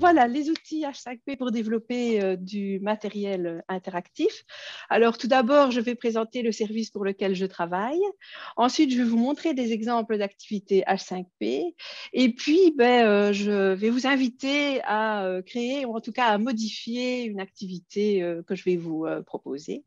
voilà, les outils H5P pour développer du matériel interactif. Alors, tout d'abord, je vais présenter le service pour lequel je travaille. Ensuite, je vais vous montrer des exemples d'activités H5P. Et puis, je vais vous inviter à créer, ou en tout cas à modifier une activité que je vais vous proposer.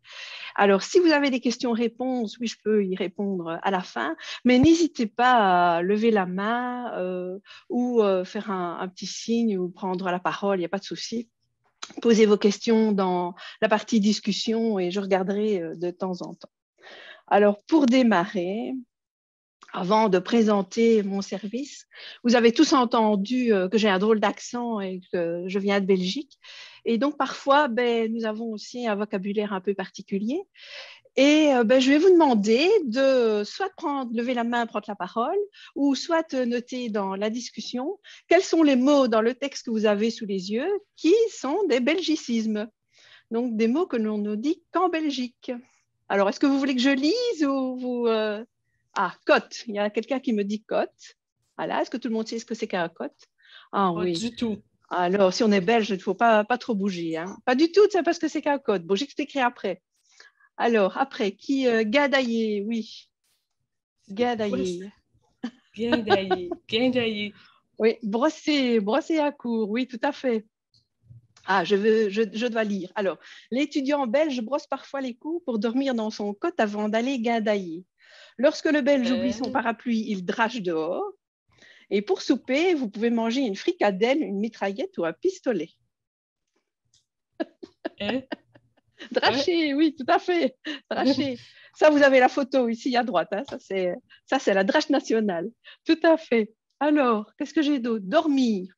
Alors, si vous avez des questions-réponses, oui, je peux y répondre à la fin, mais n'hésitez pas à lever la main ou faire un petit signe ou prendre la parole, il n'y a pas de souci. Posez vos questions dans la partie discussion et je regarderai de temps en temps. Alors, pour démarrer, avant de présenter mon service, vous avez tous entendu que j'ai un drôle d'accent et que je viens de Belgique. Et donc, parfois, nous avons aussi un vocabulaire un peu particulier. Et je vais vous demander de soit lever la main, prendre la parole, ou soit noter dans la discussion quels sont les mots dans le texte que vous avez sous les yeux qui sont des belgicismes. Donc, des mots que l'on ne dit qu'en Belgique. Alors, est-ce que vous voulez que je lise ou vous... Ah, cote. Il y a quelqu'un qui me dit cote. Voilà. Est-ce que tout le monde sait ce que c'est qu'un cote? Ah Pas oui. du tout. Alors, si on est belge, il ne faut pas trop bouger. Hein. Pas du tout, c'est parce que c'est qu'un cote. Bon, j'expliquerai après. Alors, après, qui gadailler, oui. Gadailler. Guindailler. Oui, brosser à court, oui, tout à fait. Ah, je dois lire. Alors, l'étudiant belge brosse parfois les coups pour dormir dans son cotte avant d'aller gadailler. Lorsque le belge oublie son parapluie, il drache dehors. Et pour souper, vous pouvez manger une fricadelle, une mitraillette ou un pistolet. Dracher, oui, tout à fait. Dracher. Ça, vous avez la photo ici à droite. Hein. Ça, c'est la drache nationale. Tout à fait. Alors, qu'est-ce que j'ai d'autre? Dormir.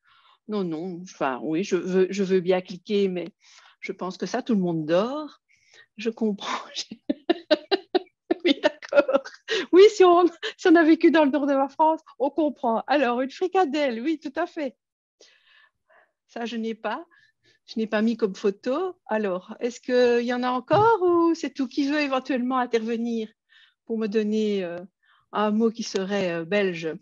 Non. Enfin, oui, je veux bien cliquer, mais je pense que ça, tout le monde dort. Je comprends. Oui, d'accord. Oui, si on a vécu dans le nord de la France, on comprend. Alors, une fricadelle, oui, tout à fait. Ça, je n'ai pas. Je n'ai pas mis comme photo. Alors, est-ce qu'il y en a encore ou c'est tout? Qui veut éventuellement intervenir pour me donner un mot qui serait belge?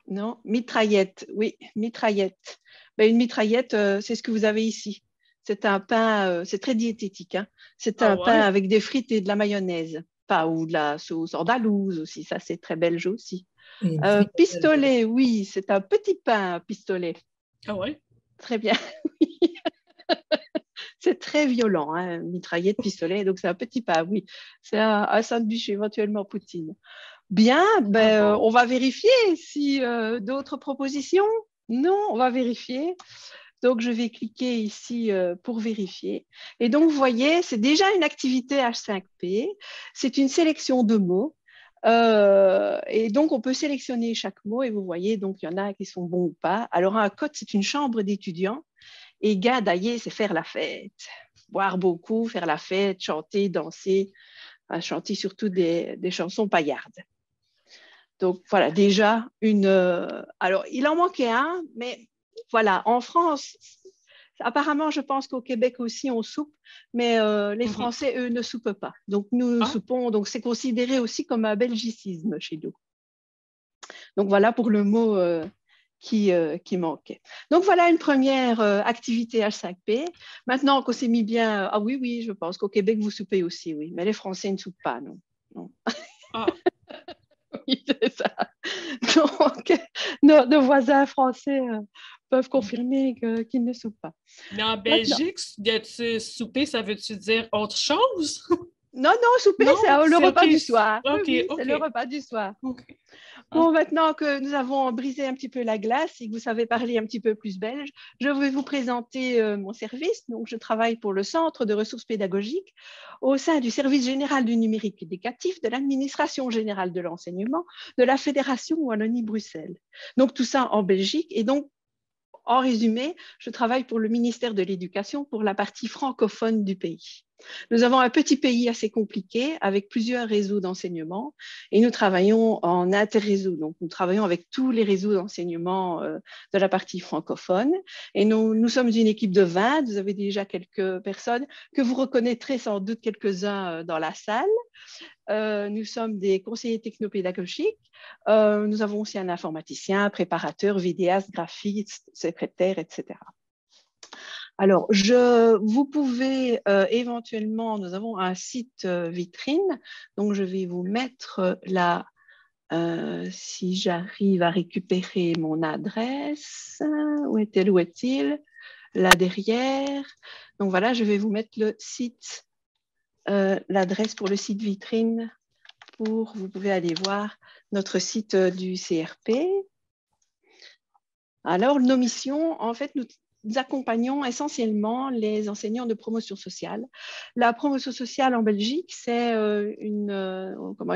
Non, mitraillette. Oui, mitraillette. Une mitraillette, c'est ce que vous avez ici. C'est un pain, c'est très diététique. Hein. C'est Ah un pain ouais? avec des frites et de la mayonnaise. Pas, ou de la sauce andalouse aussi. Ça, c'est très belge aussi. Une fricadelle. Pistolet, oui, c'est un petit pain, pistolet. Ah ouais? Très bien. C'est très violent, hein, mitraillette, pistolet, donc c'est un petit pas, oui. C'est un sandwich éventuellement poutine. Bien, on va vérifier si d'autres propositions. Non, on va vérifier. Donc, je vais cliquer ici pour vérifier. Et donc, vous voyez, c'est déjà une activité H5P. C'est une sélection de mots. Et donc, on peut sélectionner chaque mot et vous voyez, donc il y en a qui sont bons ou pas. Alors, un code, c'est une chambre d'étudiants. Et gadailler, c'est faire la fête. Boire beaucoup, faire la fête, chanter, danser, chanter surtout des chansons paillardes. Donc voilà, déjà une. Alors, il en manquait un, mais voilà, en France, apparemment, je pense qu'au Québec aussi, on soupe, mais les Français, eux, ne soupent pas. Donc, nous soupons, donc c'est considéré aussi comme un belgicisme chez nous. Donc, voilà pour le mot qui manquait. Donc, voilà une première activité H5P. Maintenant qu'on s'est mis bien, ah oui, je pense qu'au Québec, vous soupez aussi, oui, mais les Français ne soupent pas, non. Ah. Oui, c'est ça. Donc, nos voisins français peuvent confirmer qu'ils ne soupent pas. Mais en Belgique, souper, ça veut-tu dire autre chose? Non, souper, c'est le repas du soir. Okay, oui, c'est le repas du soir. Okay. Bon, maintenant que nous avons brisé un petit peu la glace et que vous savez parler un petit peu plus belge, je vais vous présenter mon service. Donc, je travaille pour le Centre de ressources pédagogiques au sein du Service général du numérique éducatif de l'Administration générale de l'enseignement de la Fédération Wallonie-Bruxelles. Donc, tout ça en Belgique. Et donc, en résumé, je travaille pour le ministère de l'Éducation pour la partie francophone du pays. Nous avons un petit pays assez compliqué avec plusieurs réseaux d'enseignement et nous travaillons en interréseau. Donc, nous travaillons avec tous les réseaux d'enseignement de la partie francophone. Et nous sommes une équipe de 20. Vous avez déjà quelques personnes que vous reconnaîtrez sans doute quelques-uns dans la salle. nous sommes des conseillers technopédagogiques. Nous avons aussi un informaticien, préparateur, vidéaste, graphiste, secrétaire, etc. Alors, vous pouvez éventuellement, nous avons un site vitrine, donc je vais vous mettre là, si j'arrive à récupérer mon adresse, où est-il? Là derrière. Donc voilà, je vais vous mettre le site, l'adresse pour le site vitrine, vous pouvez aller voir notre site du CRP. Alors, nos missions, en fait, nous accompagnons essentiellement les enseignants de promotion sociale. La promotion sociale en Belgique, c'est une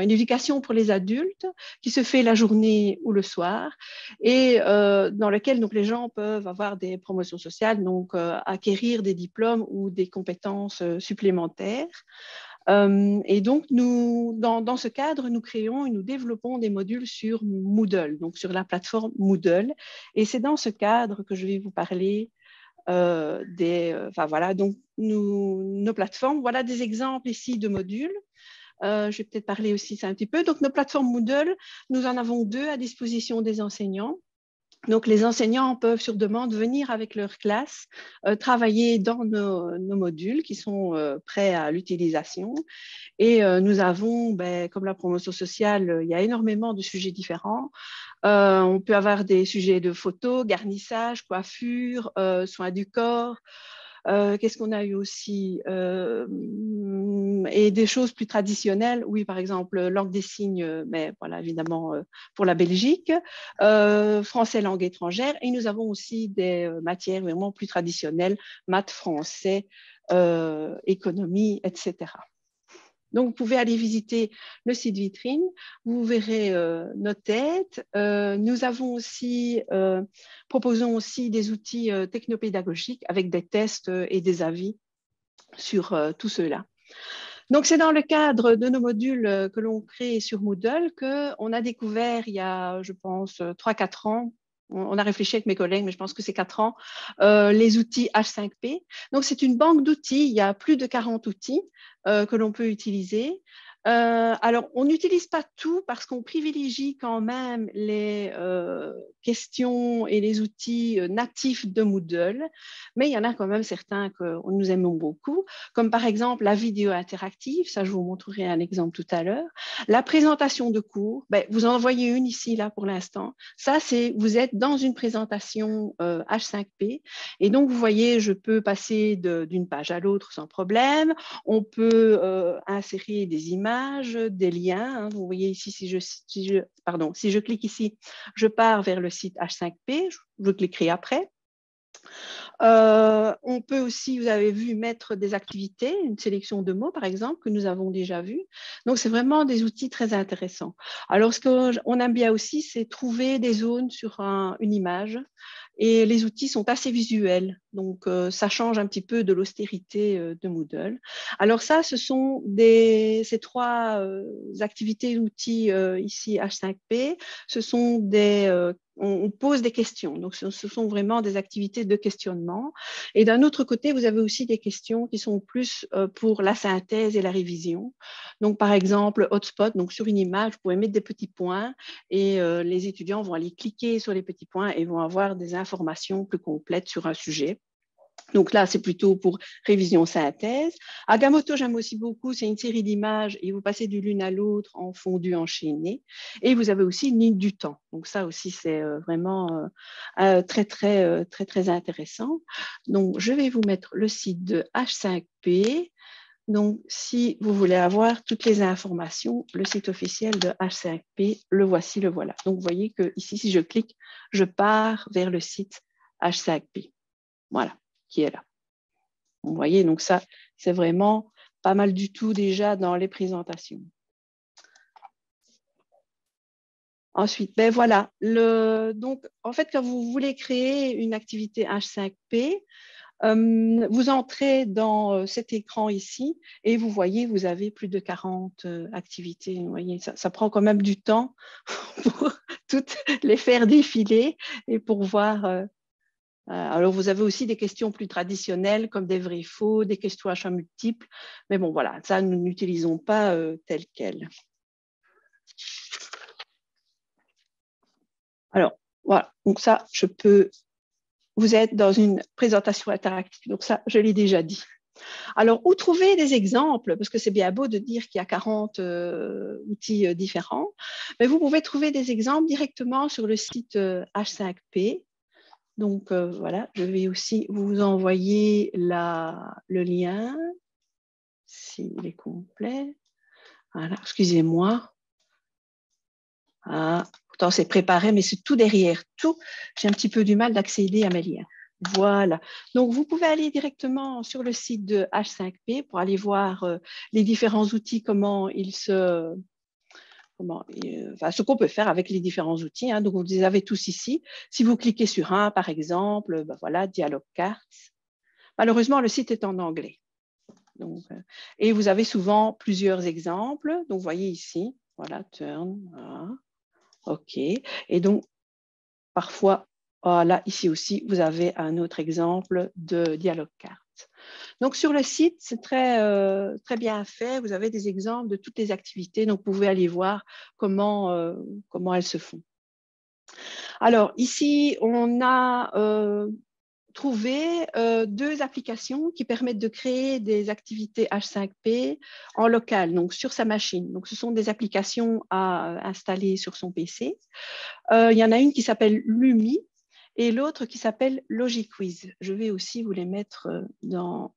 éducation pour les adultes qui se fait la journée ou le soir et dans laquelle donc, les gens peuvent avoir des promotions sociales, donc acquérir des diplômes ou des compétences supplémentaires. Et donc, dans ce cadre, nous créons et nous développons des modules sur Moodle, donc sur la plateforme Moodle. Et c'est dans ce cadre que je vais vous parler donc nos plateformes. Voilà des exemples ici de modules. Je vais peut-être parler aussi ça un petit peu. Donc, nos plateformes Moodle, nous en avons 2 à disposition des enseignants. Donc, les enseignants peuvent, sur demande, venir avec leur classe, travailler dans nos modules qui sont prêts à l'utilisation. Et nous avons, comme la promotion sociale, il y a énormément de sujets différents. On peut avoir des sujets de photos, garnissage, coiffure, soins du corps. Qu'est-ce qu'on a eu aussi et des choses plus traditionnelles, oui, par exemple, langue des signes, mais voilà, évidemment, pour la Belgique, français, langue étrangère, et nous avons aussi des matières vraiment plus traditionnelles, maths, français, économie, etc. Donc, vous pouvez aller visiter le site vitrine, vous verrez nos têtes. Nous avons aussi, proposons aussi des outils technopédagogiques avec des tests et des avis sur tout cela. Donc, c'est dans le cadre de nos modules que l'on crée sur Moodle qu'on a découvert il y a, je pense, 3-4 ans, on a réfléchi avec mes collègues, mais je pense que c'est 4 ans, les outils H5P. Donc, c'est une banque d'outils. Il y a plus de 40 outils que l'on peut utiliser. Alors, on n'utilise pas tout parce qu'on privilégie quand même les questions et les outils natifs de Moodle, mais il y en a quand même certains que nous aimons beaucoup, comme par exemple la vidéo interactive, ça je vous montrerai un exemple tout à l'heure, la présentation de cours, vous en voyez une ici là pour l'instant, ça c'est, vous êtes dans une présentation H5P, et donc vous voyez, je peux passer d'une page à l'autre sans problème, on peut insérer des images, des liens. Hein. Vous voyez ici, si je clique ici, je pars vers le site H5P. Je cliquerai après. On peut aussi, vous avez vu, mettre des activités, une sélection de mots, par exemple, que nous avons déjà vu. Donc, c'est vraiment des outils très intéressants. Alors, ce qu'on aime bien aussi, c'est trouver des zones sur une image. Et les outils sont assez visuels, donc ça change un petit peu de l'austérité de Moodle. Alors ça, ce sont ces 3 activités outils ici H5P. Ce sont on pose des questions, donc ce sont vraiment des activités de questionnement. Et d'un autre côté, vous avez aussi des questions qui sont plus pour la synthèse et la révision. Donc par exemple, hotspot, donc sur une image, vous pouvez mettre des petits points et les étudiants vont aller cliquer sur les petits points et vont avoir des informations plus complètes sur un sujet. Donc là, c'est plutôt pour révision synthèse. Agamotto, j'aime aussi beaucoup, c'est une série d'images et vous passez de l'une à l'autre en fondu enchaîné. Et vous avez aussi une ligne du temps. Donc ça aussi, c'est vraiment très intéressant. Donc, je vais vous mettre le site de H5P. Donc, si vous voulez avoir toutes les informations, le site officiel de H5P, le voici, le voilà. Donc, vous voyez que ici, si je clique, je pars vers le site H5P. Voilà, qui est là. Vous voyez, donc ça, c'est vraiment pas mal du tout déjà dans les présentations. Ensuite, voilà. Donc, en fait, quand vous voulez créer une activité H5P, vous entrez dans cet écran ici et vous voyez, vous avez plus de 40 activités. Vous voyez, ça prend quand même du temps pour toutes les faire défiler et pour voir Alors, vous avez aussi des questions plus traditionnelles comme des vrais faux, des questions à choix multiples. Mais bon, voilà, ça, nous n'utilisons pas tel quel. Alors, voilà, donc ça, je peux... Vous êtes dans une présentation interactive, donc ça, je l'ai déjà dit. Alors, où trouver des exemples? Parce que c'est bien beau de dire qu'il y a 40 outils différents, mais vous pouvez trouver des exemples directement sur le site H5P. Donc, voilà, je vais aussi vous envoyer le lien, s'il est complet. Voilà, excusez-moi. Ah, pourtant, c'est préparé, mais c'est tout derrière. Tout, j'ai un petit peu du mal d'accéder à mes liens. Voilà. Donc, vous pouvez aller directement sur le site de H5P pour aller voir les différents outils, ce qu'on peut faire avec les différents outils. Hein. Donc, vous les avez tous ici. Si vous cliquez sur un, par exemple, ben voilà, Dialog Cards. Malheureusement, le site est en anglais. Donc, et vous avez souvent plusieurs exemples. Donc, vous voyez ici, voilà, turn, voilà. OK. Et donc, parfois, là, ici aussi, vous avez un autre exemple de dialogue carte. Donc, sur le site, c'est très bien fait. Vous avez des exemples de toutes les activités. Donc, vous pouvez aller voir comment elles se font. Alors, ici, on a trouvé deux applications qui permettent de créer des activités H5P en local, donc sur sa machine. Donc, ce sont des applications à installer sur son PC. Il y en a une qui s'appelle Lumi et l'autre qui s'appelle LogiQuiz. Je vais aussi vous les mettre dans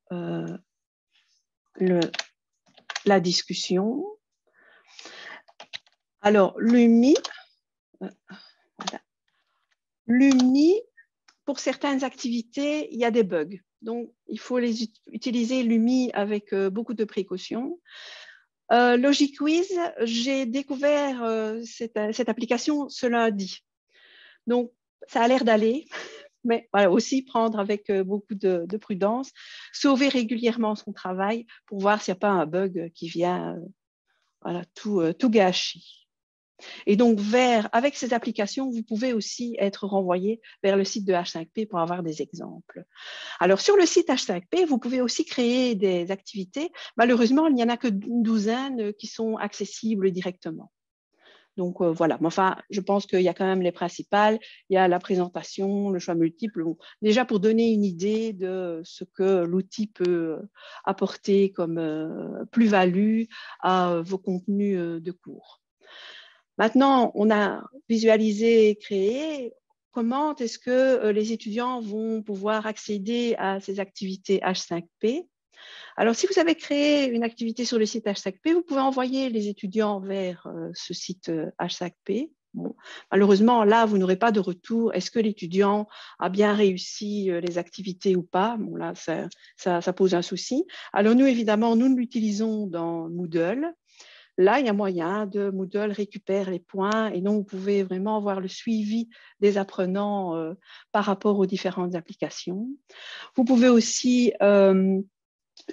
la discussion. Alors, Lumi, voilà. Lumi, pour certaines activités, il y a des bugs. Donc, il faut utiliser Lumi avec beaucoup de précautions. LogiQuiz, j'ai découvert cette application ce lundi. Donc, ça a l'air d'aller, mais voilà, aussi prendre avec beaucoup de prudence, sauver régulièrement son travail pour voir s'il n'y a pas un bug qui vient voilà, tout gâcher. Et donc, avec ces applications, vous pouvez aussi être renvoyé vers le site de H5P pour avoir des exemples. Alors, sur le site H5P, vous pouvez aussi créer des activités. Malheureusement, il n'y en a que une douzaine qui sont accessibles directement. Donc, voilà. Mais enfin, je pense qu'il y a quand même les principales. Il y a la présentation, le choix multiple. Bon, déjà, pour donner une idée de ce que l'outil peut apporter comme plus-value à vos contenus de cours. Maintenant, on a visualisé et créé. Comment est-ce que les étudiants vont pouvoir accéder à ces activités H5P? Alors, si vous avez créé une activité sur le site H5P, vous pouvez envoyer les étudiants vers ce site H5P. Bon, malheureusement, là, vous n'aurez pas de retour. Est-ce que l'étudiant a bien réussi les activités ou pas? Bon, là, ça pose un souci. Alors, nous, évidemment, nous l'utilisons dans Moodle. Là, il y a moyen de Moodle récupère les points et donc vous pouvez vraiment voir le suivi des apprenants par rapport aux différentes applications. Vous pouvez aussi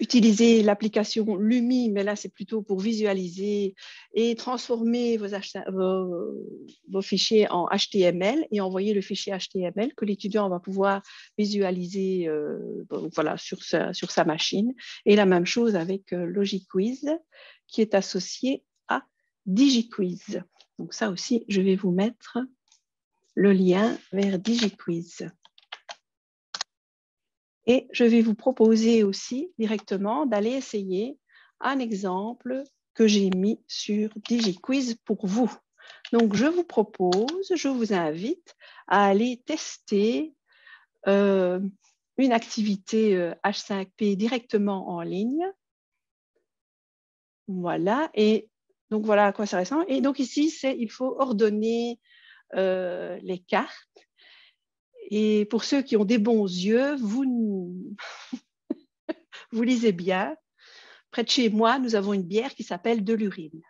utiliser l'application Lumi, mais là, c'est plutôt pour visualiser et transformer vos fichiers en HTML et envoyer le fichier HTML que l'étudiant va pouvoir visualiser voilà, sur sa machine. Et la même chose avec LogiQuiz, qui est associé à DigiQuiz. Donc ça aussi, je vais vous mettre le lien vers DigiQuiz. Et je vais vous proposer aussi directement d'aller essayer un exemple que j'ai mis sur DigiQuiz pour vous. Donc, je vous invite à aller tester une activité H5P directement en ligne. Voilà, et donc voilà à quoi ça ressemble. Et donc ici, il faut ordonner les cartes. Et pour ceux qui ont des bons yeux, vous lisez bien. Près de chez moi, nous avons une bière qui s'appelle de l'urine.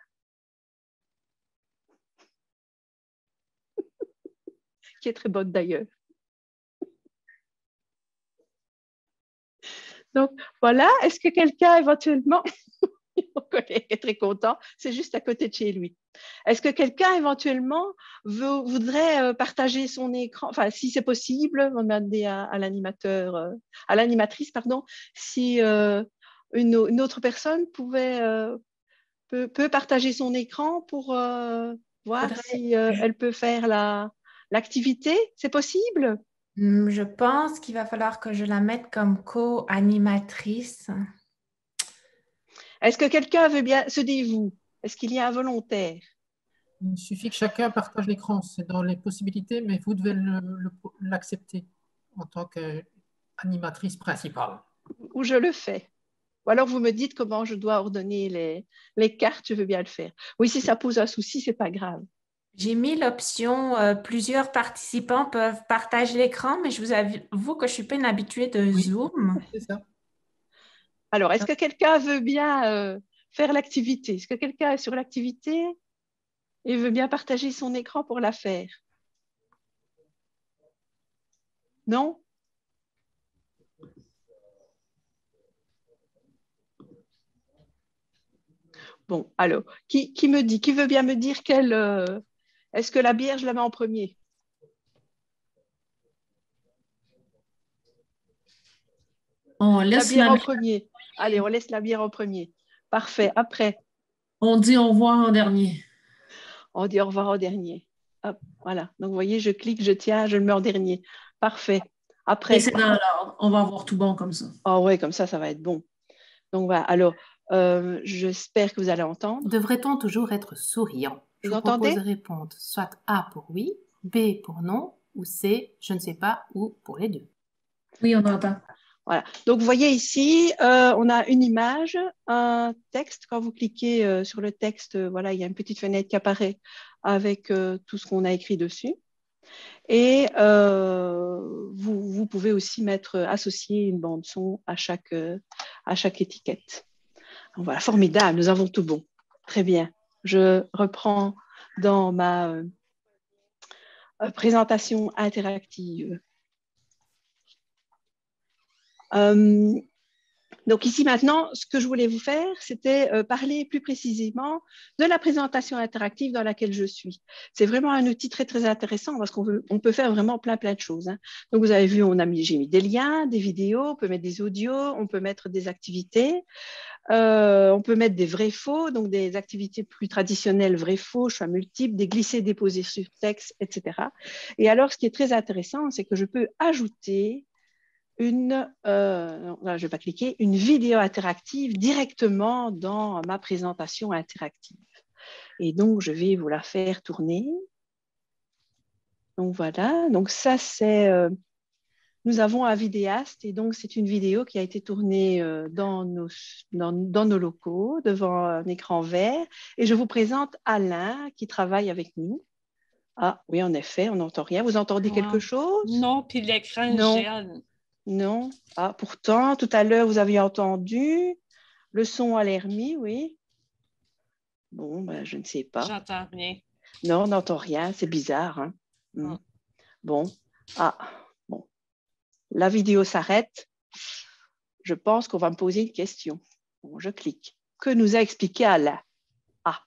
Qui est très bonne d'ailleurs. Donc voilà, est-ce que quelqu'un éventuellement mon collègue est très content, c'est juste à côté de chez lui. Est-ce que quelqu'un éventuellement voudrait partager son écran, enfin si c'est possible, on a demandé à l'animateur, à l'animatrice, pardon, si une autre personne peut partager son écran pour voir si elle peut faire l'activité. C'est possible? Je pense qu'il va falloir que je la mette comme co-animatrice. Est-ce que quelqu'un veut bien, se dit-vous, est-ce qu'il y a un volontaire? Il suffit que chacun partage l'écran. C'est dans les possibilités, mais vous devez l'accepter en tant qu'animatrice principale. Ou je le fais? Ou alors vous me dites comment je dois ordonner les cartes, je veux bien le faire. Oui, si ça pose un souci, c'est pas grave. J'ai mis l'option plusieurs participants peuvent partager l'écran, mais je vous avoue que je suis pas une habituée de Zoom. C'est ça. Alors, est-ce que quelqu'un veut bien faire l'activité? Est-ce que quelqu'un est sur l'activité et veut bien partager son écran pour la faire? Non? Bon, alors, qui veut bien me dire est-ce que la bière, je la mets en premier? On laisse la bière en premier. Allez, on laisse la bière en premier. Parfait. Après? On dit au revoir en dernier. On dit au revoir en dernier. Hop, voilà. Donc, vous voyez, je clique, je tiens, je le mets en dernier. Parfait. Après? Et c'est dans l'ordre. On va avoir tout bon comme ça. Ah ouais, comme ça va être bon. Donc, voilà. Alors, j'espère que vous allez entendre. Devrait-on toujours être souriant? Vous Je vous entendez? propose de répondre soit A pour oui, B pour non, ou C, je ne sais pas, ou pour les deux. Oui, on entend. Voilà. Donc, vous voyez ici, on a une image, un texte. Quand vous cliquez sur le texte, voilà, il y a une petite fenêtre qui apparaît avec tout ce qu'on a écrit dessus. Et vous pouvez aussi associer une bande son à chaque étiquette. Donc, voilà, formidable, nous avons tout bon. Très bien. Je reprends dans ma présentation interactive. Donc ici maintenant, ce que je voulais vous faire, c'était parler plus précisément de la présentation interactive dans laquelle je suis. C'est vraiment un outil très, très intéressant parce qu'on peut faire vraiment plein de choses. Hein. Donc vous avez vu, j'ai mis des liens, des vidéos, on peut mettre des audios, on peut mettre des activités, on peut mettre des vrais-faux, donc des activités plus traditionnelles, vrais-faux, choix multiples, des glissés, déposés sur texte, etc. Et alors, ce qui est très intéressant, c'est que je peux ajouter je vais pas cliquer, une vidéo interactive directement dans ma présentation interactive. Et donc, je vais vous la faire tourner. Donc, voilà. Donc, ça, c'est... nous avons un vidéaste et donc, c'est une vidéo qui a été tournée dans nos locaux, devant un écran vert. Et je vous présente Alain qui travaille avec nous. Ah, oui, en effet, on n'entend rien. Vous entendez quelque chose? Non, puis l'écran Non. gèle. Non. Ah, pourtant, tout à l'heure, vous aviez entendu. Le son a l'air mis, oui. Bon, ben, je ne sais pas. J'entends rien. Non, on n'entend rien. C'est bizarre. Hein? Bon. Ah, bon. La vidéo s'arrête. Je pense qu'on va me poser une question. Bon, je clique. Que nous a expliqué Alain? Ah.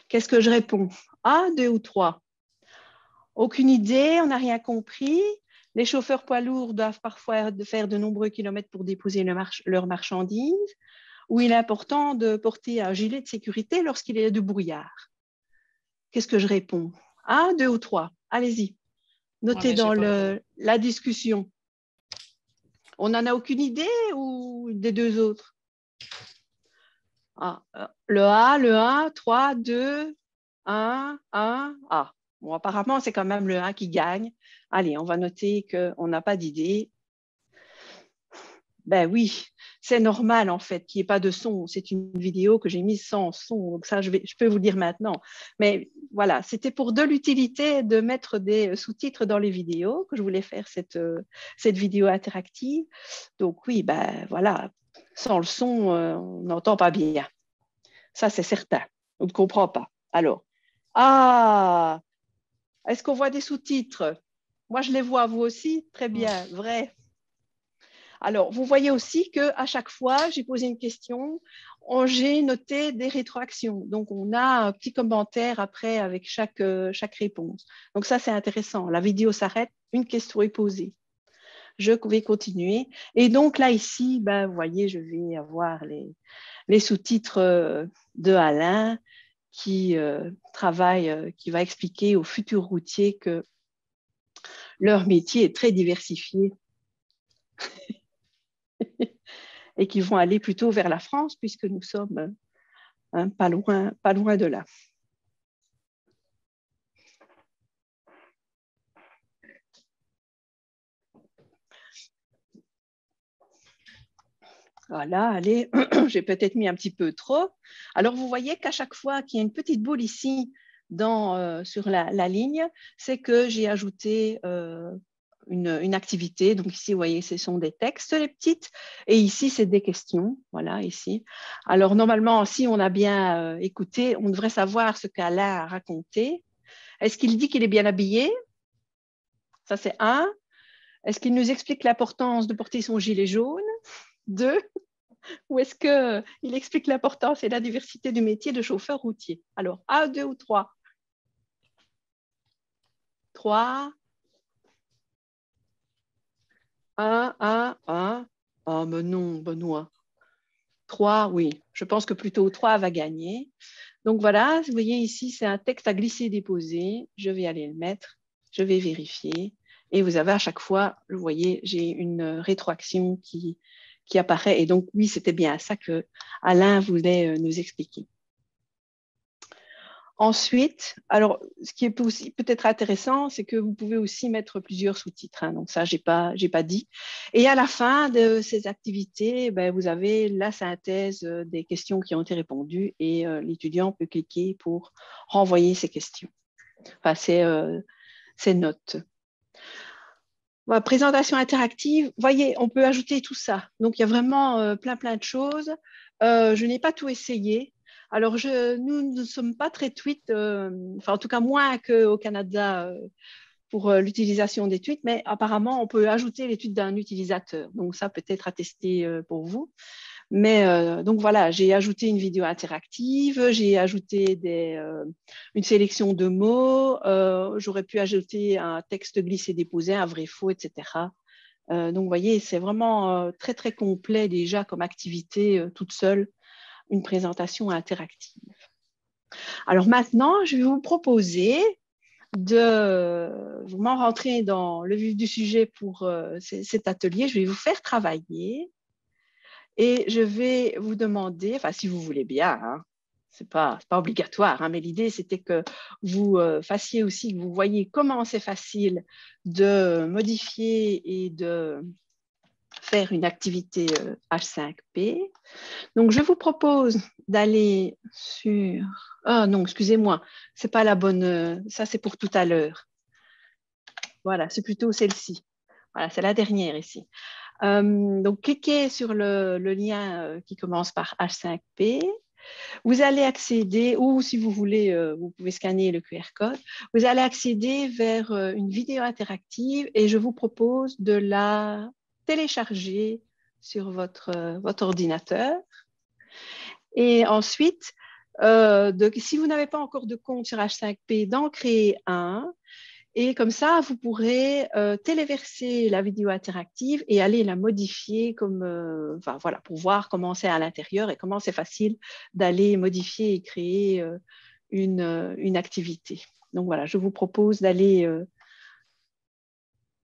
Qu'est-ce que je réponds? Un, deux ou trois? Aucune idée, on n'a rien compris. Les chauffeurs poids lourds doivent parfois faire de nombreux kilomètres pour déposer leurs marchandises, ou il est important de porter un gilet de sécurité lorsqu'il y a du brouillard. Qu'est-ce que je réponds? Un, deux ou trois? Allez-y. Notez dans la discussion. On n'en a aucune idée ou des deux autres? Ah, le A, le 1, 3, 2, 1, 1, A. Bon, apparemment, c'est quand même le 1 qui gagne. Allez, on va noter qu'on n'a pas d'idée. Ben oui, c'est normal en fait qu'il n'y ait pas de son. C'est une vidéo que j'ai mise sans son. Donc ça, je peux vous le dire maintenant. Mais voilà, c'était pour de l'utilité de mettre des sous-titres dans les vidéos que je voulais faire cette vidéo interactive. Donc oui, ben voilà, sans le son, on n'entend pas bien. Ça, c'est certain. On ne comprend pas. Alors, est-ce qu'on voit des sous-titres? Moi, je les vois, vous aussi? Très bien, vrai. Alors, vous voyez aussi qu'à chaque fois, j'ai posé une question. j'ai noté des rétroactions. Donc, on a un petit commentaire après avec chaque réponse. Donc, ça, c'est intéressant. La vidéo s'arrête, une question est posée. Je vais continuer. Et donc, là, ici, ben, vous voyez, je vais avoir les sous-titres de Alain qui travaille, qui va expliquer aux futurs routiers que leur métier est très diversifié et qu'ils vont aller plutôt vers la France puisque nous sommes pas loin de là. Voilà, allez, j'ai peut-être mis un petit peu trop. Alors, vous voyez qu'à chaque fois qu'il y a une petite boule ici sur la ligne, c'est que j'ai ajouté une activité. Donc ici, vous voyez, ce sont des textes, les petites. Et ici, c'est des questions. Voilà, ici. Alors, normalement, si on a bien écouté, on devrait savoir ce qu'Alain a raconté. Est-ce qu'il dit qu'il est bien habillé? Ça, c'est 1. Est-ce qu'il nous explique l'importance de porter son gilet jaune? 2. Ou est-ce qu'il explique l'importance et la diversité du métier de chauffeur routier? Alors, 1, 2 ou 3? 3. 1, 1, 1. Oh, mais non, Benoît. 3, oui. Je pense que plutôt 3 va gagner. Donc voilà, vous voyez ici, c'est un texte à glisser-déposer. Je vais aller le mettre. Je vais vérifier. Et vous avez à chaque fois, vous voyez, j'ai une rétroaction qui apparaît. Et donc, oui, c'était bien ça que Alain voulait nous expliquer. Ensuite, alors, ce qui est peut-être intéressant, c'est que vous pouvez aussi mettre plusieurs sous-titres. Hein, donc ça, j'ai pas dit. Et à la fin de ces activités, ben, vous avez la synthèse des questions qui ont été répondues et l'étudiant peut cliquer pour renvoyer ces questions. Enfin, ces notes. Voilà, présentation interactive. Vous voyez, on peut ajouter tout ça. Donc, il y a vraiment plein de choses. Je n'ai pas tout essayé. Alors, nous ne sommes pas très tweets, enfin, en tout cas, moins qu'au Canada pour l'utilisation des tweets, mais apparemment, on peut ajouter les tweets d'un utilisateur. Donc, ça peut-être à tester pour vous. Mais donc voilà, j'ai ajouté une vidéo interactive, j'ai ajouté une sélection de mots, j'aurais pu ajouter un texte glissé-déposé, un vrai-faux, etc. Donc vous voyez, c'est vraiment très très complet déjà comme activité toute seule, une présentation interactive. Alors maintenant, je vais vous proposer de vraiment rentrer dans le vif du sujet pour cet atelier. Je vais vous faire travailler. Et je vais vous demander, enfin si vous voulez bien, hein, c'est pas obligatoire, hein, mais l'idée c'était que vous fassiez aussi, que vous voyez comment c'est facile de modifier et de faire une activité H5P. Donc je vous propose d'aller sur... Oh non, excusez-moi, c'est pas la bonne... ça c'est pour tout à l'heure. Voilà, c'est plutôt celle-ci. Voilà, c'est la dernière ici. Donc, cliquez sur le lien qui commence par H5P. Vous allez accéder, ou si vous voulez, vous pouvez scanner le QR code. Vous allez accéder vers une vidéo interactive et je vous propose de la télécharger sur votre ordinateur. Et ensuite, si vous n'avez pas encore de compte sur H5P, d'en créer un. Et comme ça, vous pourrez téléverser la vidéo interactive et aller la modifier enfin, voilà, pour voir comment c'est à l'intérieur et comment c'est facile d'aller modifier et créer une activité. Donc voilà, je vous propose d'aller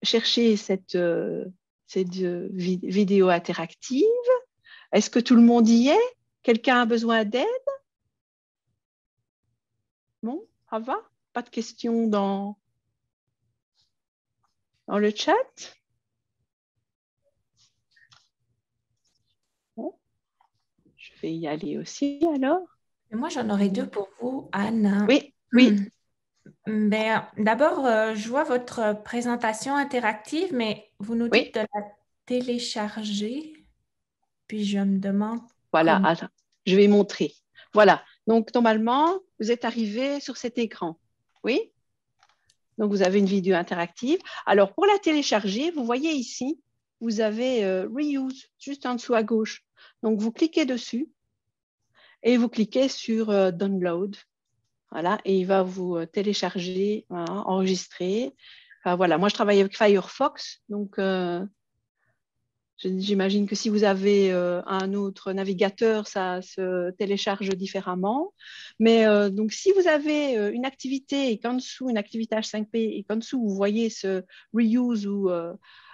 chercher cette vidéo interactive. Est-ce que tout le monde y est? Quelqu'un a besoin d'aide? Bon, ça va? Pas de questions dans le chat? Bon, je vais y aller aussi alors. Et moi, j'en aurais 2 pour vous, Anne. Oui, oui. Ben, d'abord, je vois votre présentation interactive, mais vous nous dites de la télécharger. Puis je me demande Voilà, attends, je vais montrer. Voilà, donc normalement, vous êtes arrivé sur cet écran. Oui? Donc, vous avez une vidéo interactive. Alors, pour la télécharger, vous voyez ici, vous avez Reuse, juste en dessous à gauche. Donc, vous cliquez dessus et vous cliquez sur Download. Voilà, et il va vous télécharger, voilà, enregistrer. Enfin, voilà, moi je travaille avec Firefox, donc j'imagine que si vous avez un autre navigateur, ça se télécharge différemment. Mais donc, si vous avez une activité et qu'en dessous, une activité H5P et qu'en dessous, vous voyez ce reuse ou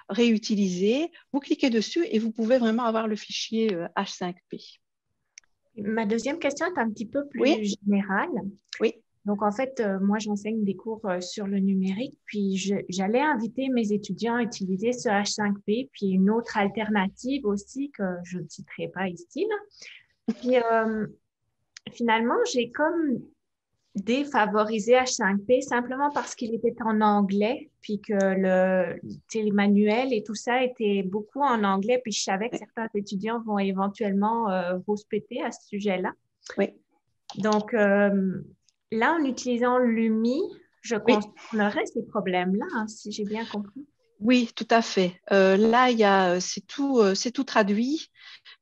réutiliser, vous cliquez dessus et vous pouvez vraiment avoir le fichier H5P. Ma deuxième question est un petit peu plus Oui. générale. Oui. Donc, en fait, moi, j'enseigne des cours sur le numérique, puis j'allais inviter mes étudiants à utiliser ce H5P, puis une autre alternative aussi que je ne citerai pas ici, là. Puis, finalement, j'ai comme défavorisé H5P simplement parce qu'il était en anglais, puis que les manuels et tout ça était beaucoup en anglais, puis je savais que certains étudiants vont éventuellement rouspéter à ce sujet-là. Oui. Donc, là, en utilisant l'UMI, je contournerais ces problèmes-là, hein, si j'ai bien compris. Oui, tout à fait. Là, c'est tout traduit,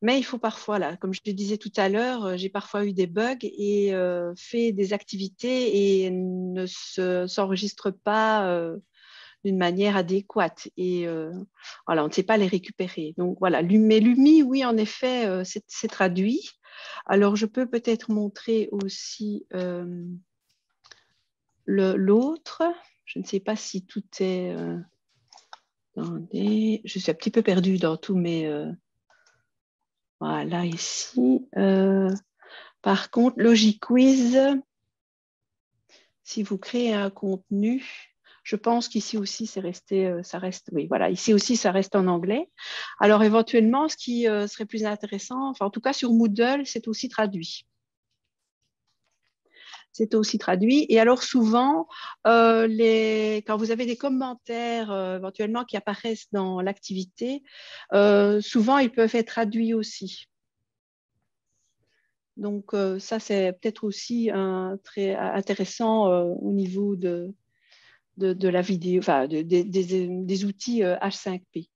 mais il faut parfois, là, comme je te disais tout à l'heure, j'ai parfois eu des bugs et fait des activités et ne s'enregistre pas d'une manière adéquate. Et voilà, on ne sait pas les récupérer. Donc voilà, mais l'UMI, oui, en effet, c'est traduit. Alors, je peux peut-être montrer aussi l'autre. Je ne sais pas si tout est... Attendez, je suis un petit peu perdue dans tous mes... voilà, ici. Par contre, LogiQuiz, si vous créez un contenu, je pense qu'ici aussi, ça reste, oui, voilà, ici aussi, ça reste en anglais. Alors, éventuellement, ce qui serait plus intéressant, enfin, en tout cas, sur Moodle, c'est aussi traduit. C'est aussi traduit. Et alors, souvent, quand vous avez des commentaires éventuellement qui apparaissent dans l'activité, souvent, ils peuvent être traduits aussi. Donc, ça, c'est peut-être aussi très intéressant au niveau de la vidéo, enfin, des outils H5P.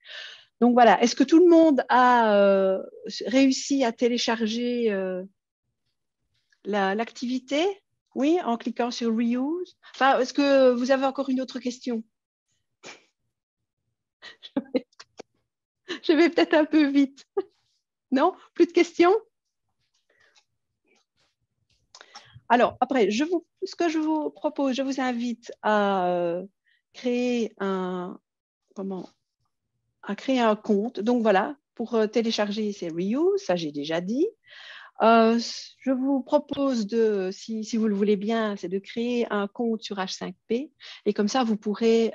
Donc, voilà. Est-ce que tout le monde a réussi à télécharger l'activité? Oui, en cliquant sur Reuse. Enfin, est-ce que vous avez encore une autre question? Je vais peut-être un peu vite. Non? Plus de questions? Alors, après, ce que je vous propose, je vous invite à créer un compte. Donc, voilà, pour télécharger, c'est Reuse, ça j'ai déjà dit. Je vous propose si vous le voulez bien, c'est de créer un compte sur H5P et comme ça, vous pourrez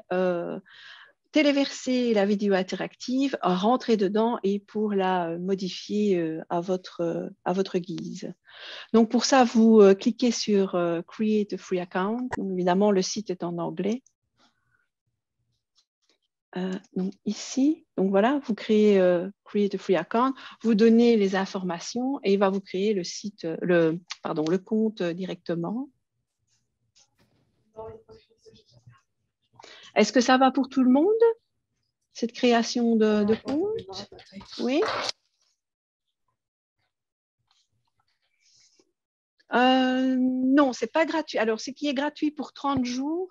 téléverser la vidéo interactive, rentrer dedans et pour la modifier à votre guise. Donc, pour ça, vous cliquez sur Create a Free Account. Donc, évidemment, le site est en anglais. Donc ici, donc voilà, vous créez Create a Free Account, vous donnez les informations et il va vous créer le compte directement. Est-ce que ça va pour tout le monde, cette création de compte? Oui. Non, c'est pas gratuit. Alors, ce qui est gratuit pour 30 jours,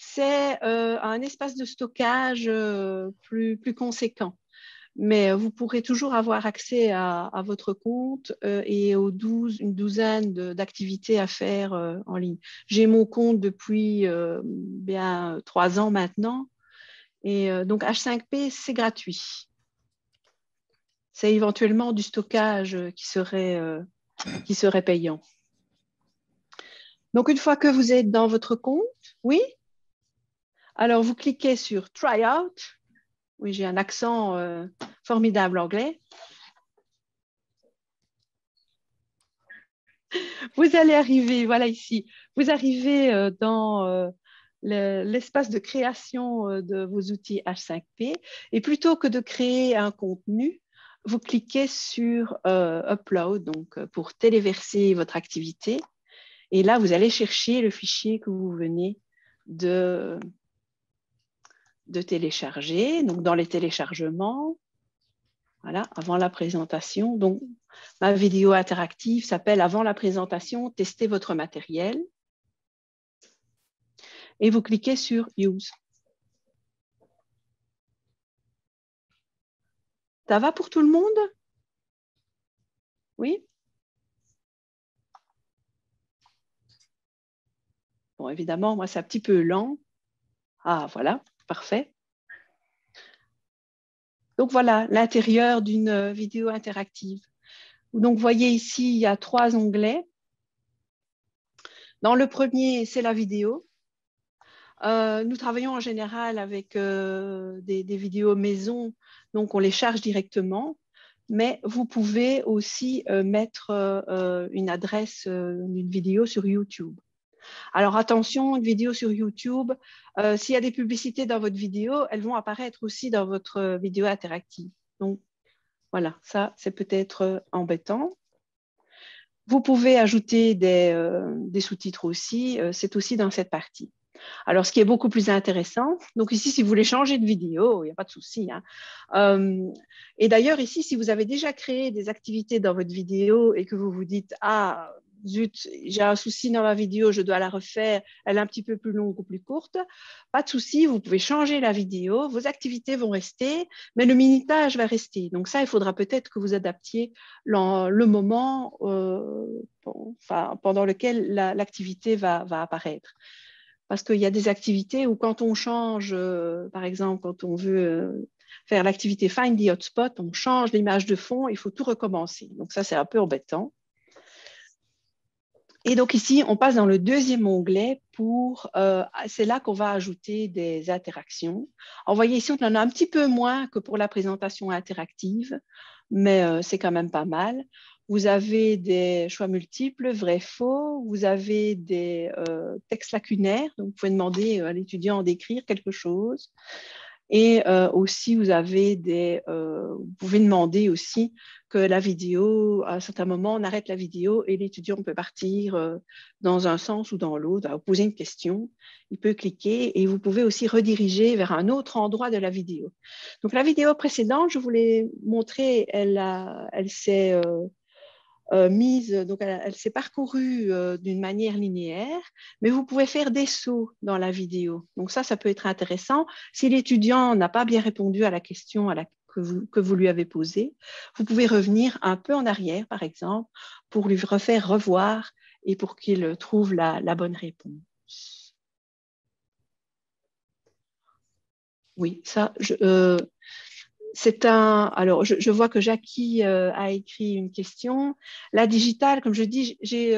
c'est un espace de stockage plus conséquent. Mais vous pourrez toujours avoir accès à votre compte et une douzaine d'activités à faire en ligne. J'ai mon compte depuis bien 3 ans maintenant. Et donc, H5P, c'est gratuit. C'est éventuellement du stockage qui serait payant. Donc, une fois que vous êtes dans votre compte, oui, alors vous cliquez sur Try Out. Oui, j'ai un accent formidable anglais. Vous allez arriver, voilà ici, vous arrivez dans l'espace de création de vos outils H5P et plutôt que de créer un contenu, vous cliquez sur Upload donc, pour téléverser votre activité. Et là, vous allez chercher le fichier que vous venez de télécharger. Donc, dans les téléchargements, Voilà, avant la présentation. Donc, ma vidéo interactive s'appelle « Avant la présentation, testez votre matériel ». Et vous cliquez sur « Use ». Ça va pour tout le monde? Oui? Bon, évidemment, moi, c'est un petit peu lent. Ah, voilà, parfait. Donc, voilà l'intérieur d'une vidéo interactive. Donc, vous voyez ici, il y a 3 onglets. Dans le premier, c'est la vidéo. Nous travaillons en général avec des vidéos maison, donc on les charge directement. Mais vous pouvez aussi mettre une adresse d'une vidéo sur YouTube. Alors attention, une vidéo sur YouTube, s'il y a des publicités dans votre vidéo, elles vont apparaître aussi dans votre vidéo interactive. Donc voilà, ça c'est peut-être embêtant. Vous pouvez ajouter des sous-titres aussi, c'est aussi dans cette partie. Alors, ce qui est beaucoup plus intéressant, donc ici, si vous voulez changer de vidéo, il n'y a pas de souci. Hein. Et d'ailleurs, ici, si vous avez déjà créé des activités dans votre vidéo et que vous vous dites « Ah, zut, j'ai un souci dans ma vidéo, je dois la refaire, elle est un petit peu plus longue ou plus courte », pas de souci, vous pouvez changer la vidéo, vos activités vont rester, mais le minutage va rester. Donc ça, il faudra peut-être que vous adaptiez le moment pendant lequel l'activité va apparaître. Parce qu'il y a des activités où quand on change, par exemple, quand on veut faire l'activité Find the Hotspot, on change l'image de fond, il faut tout recommencer. Donc ça, c'est un peu embêtant. Et donc ici, on passe dans le deuxième onglet c'est là qu'on va ajouter des interactions. Alors, vous voyez ici, on en a un petit peu moins que pour la présentation interactive, mais c'est quand même pas mal. Vous avez des choix multiples, vrai, faux. Vous avez des textes lacunaires. Donc, vous pouvez demander à l'étudiant d'écrire quelque chose. Et aussi, vous pouvez demander aussi que la vidéo, à un certain moment, on arrête la vidéo et l'étudiant peut partir dans un sens ou dans l'autre, vous poser une question. Il peut cliquer et vous pouvez aussi rediriger vers un autre endroit de la vidéo. Donc, la vidéo précédente, je vous l'ai montrée, elle s'est donc elle s'est parcourue d'une manière linéaire, mais vous pouvez faire des sauts dans la vidéo. Donc ça peut être intéressant. Si l'étudiant n'a pas bien répondu à la question que vous lui avez posée, vous pouvez revenir un peu en arrière, par exemple, pour lui refaire revoir et pour qu'il trouve la bonne réponse. Oui, ça, alors, je vois que Jackie a écrit une question. La digitale, comme je dis, j'ai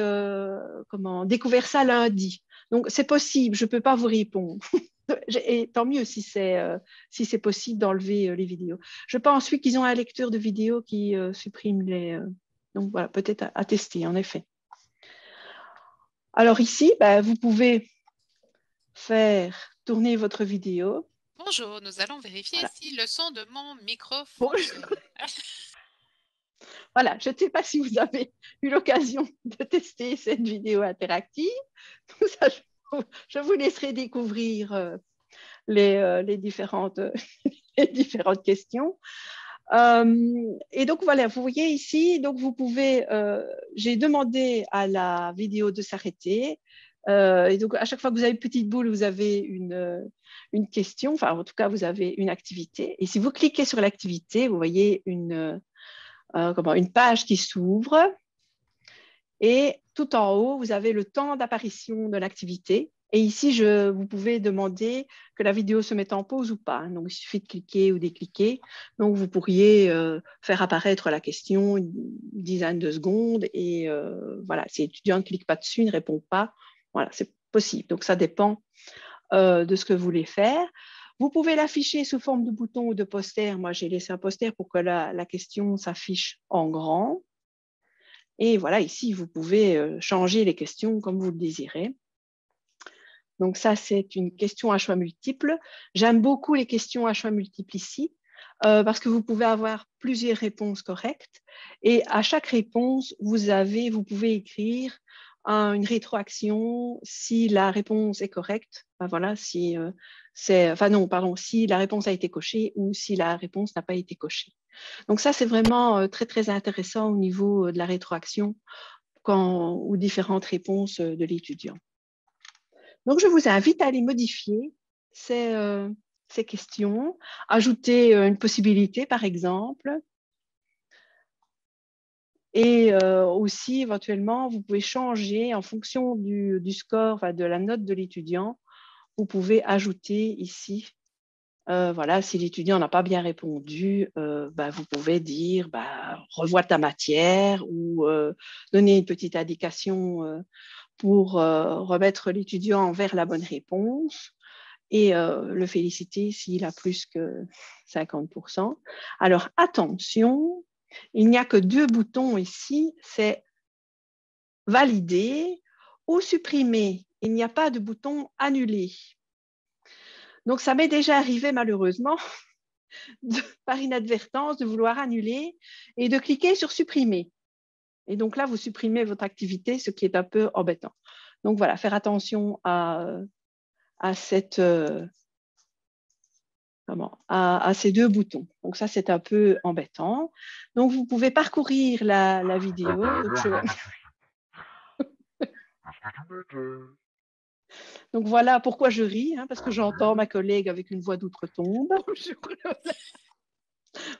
découvert ça lundi. Donc, c'est possible, je ne peux pas vous répondre. Et tant mieux si c'est possible d'enlever les vidéos. Je pense ensuite qu'ils ont un lecteur de vidéos qui supprime les... donc, voilà, peut-être à tester, en effet. Alors ici, vous pouvez faire tourner votre vidéo. Bonjour, nous allons vérifier si le son de mon micro Bonjour. fonctionne. Voilà, je ne sais pas si vous avez eu l'occasion de tester cette vidéo interactive. Tout ça, je vous laisserai découvrir les différentes questions. Et donc, voilà, vous voyez ici, donc vous pouvez, j'ai demandé à la vidéo de s'arrêter. Et donc, à chaque fois que vous avez une petite boule, vous avez une question, enfin, en tout cas, vous avez une activité. Et si vous cliquez sur l'activité, vous voyez une page qui s'ouvre. Et tout en haut, vous avez le temps d'apparition de l'activité. Et ici, vous pouvez demander que la vidéo se mette en pause ou pas. Donc, il suffit de cliquer ou décliquer. Donc, vous pourriez faire apparaître la question une dizaine de secondes. Et voilà, si l'étudiant ne clique pas dessus, ne répond pas, voilà, c'est possible. Donc, ça dépend de ce que vous voulez faire. Vous pouvez l'afficher sous forme de bouton ou de poster. Moi, j'ai laissé un poster pour que la question s'affiche en grand. Et voilà, ici, vous pouvez changer les questions comme vous le désirez. Donc ça, c'est une question à choix multiples. J'aime beaucoup les questions à choix multiples ici parce que vous pouvez avoir plusieurs réponses correctes. Et à chaque réponse, vous pouvez écrire une rétroaction si la réponse est correcte. Ben voilà, si si la réponse a été cochée ou si la réponse n'a pas été cochée. Donc ça, c'est vraiment très, très intéressant au niveau de la rétroaction ou différentes réponses de l'étudiant. Donc, je vous invite à aller modifier ces questions, ajouter une possibilité, par exemple. Et aussi, éventuellement, vous pouvez changer en fonction du score, de la note de l'étudiant. Vous pouvez ajouter ici, voilà, si l'étudiant n'a pas bien répondu, vous pouvez dire revois ta matière ou donner une petite indication pour remettre l'étudiant vers la bonne réponse et le féliciter s'il a plus que 50%. Alors, attention, il n'y a que 2 boutons ici, c'est valider ou supprimer. Il n'y a pas de bouton annuler. Donc, ça m'est déjà arrivé malheureusement, par inadvertance, de vouloir annuler et de cliquer sur supprimer. Et donc là, vous supprimez votre activité, ce qui est un peu embêtant. Donc voilà, faire attention à ces 2 boutons. Donc ça, c'est un peu embêtant. Donc vous pouvez parcourir la vidéo. Donc voilà pourquoi je ris, parce que j'entends ma collègue avec une voix d'outre-tombe.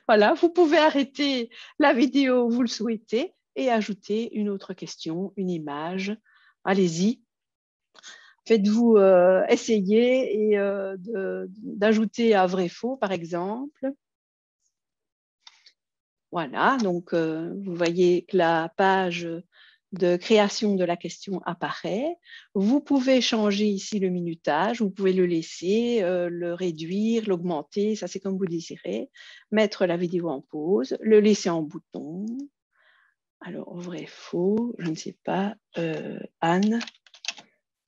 Voilà, vous pouvez arrêter la vidéo, vous le souhaitez, et ajouter une autre question, une image. Allez-y. Faites-vous essayer et d'ajouter un vrai-faux, par exemple. Voilà, donc vous voyez que la page de création de la question apparaît. Vous pouvez changer ici le minutage, vous pouvez le laisser, le réduire, l'augmenter, ça c'est comme vous désirez. Mettre la vidéo en pause, le laisser en bouton. Alors, vrai, faux, je ne sais pas. Anne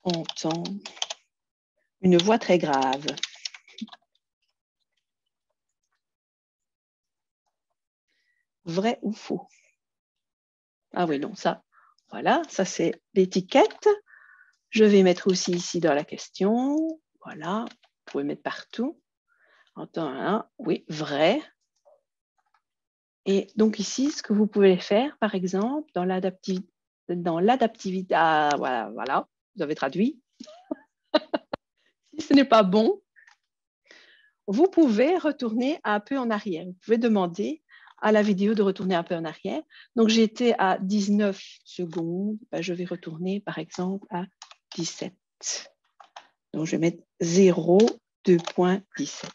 entend une voix très grave. Vrai ou faux? Ah oui, non, ça, voilà, ça c'est l'étiquette. Je vais mettre aussi ici dans la question. Voilà, vous pouvez mettre partout. Entend un, oui, vrai. Et donc ici, ce que vous pouvez faire, par exemple, dans l'adaptivité, voilà, vous avez traduit. Si ce n'est pas bon, vous pouvez retourner un peu en arrière. Vous pouvez demander à la vidéo de retourner un peu en arrière. Donc, j'étais à 19 secondes. Je vais retourner, par exemple, à 17. Donc, je vais mettre 0, 2.17.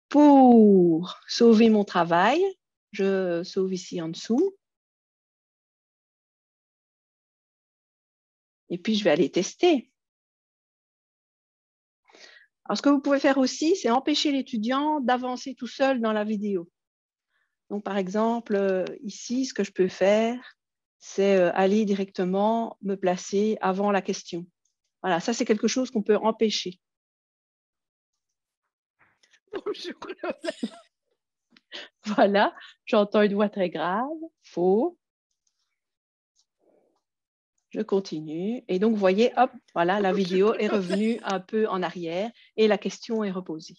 Pour sauver mon travail, je sauve ici en dessous. Et puis, je vais aller tester. Alors, ce que vous pouvez faire aussi, c'est empêcher l'étudiant d'avancer tout seul dans la vidéo. Donc, par exemple, ici, ce que je peux faire, c'est aller directement me placer avant la question. Voilà, ça, c'est quelque chose qu'on peut empêcher. Bonjour. Voilà, j'entends une voix très grave. Faux. Je continue. Et donc, vous voyez, hop, voilà, la vidéo est revenue un peu en arrière et la question est reposée.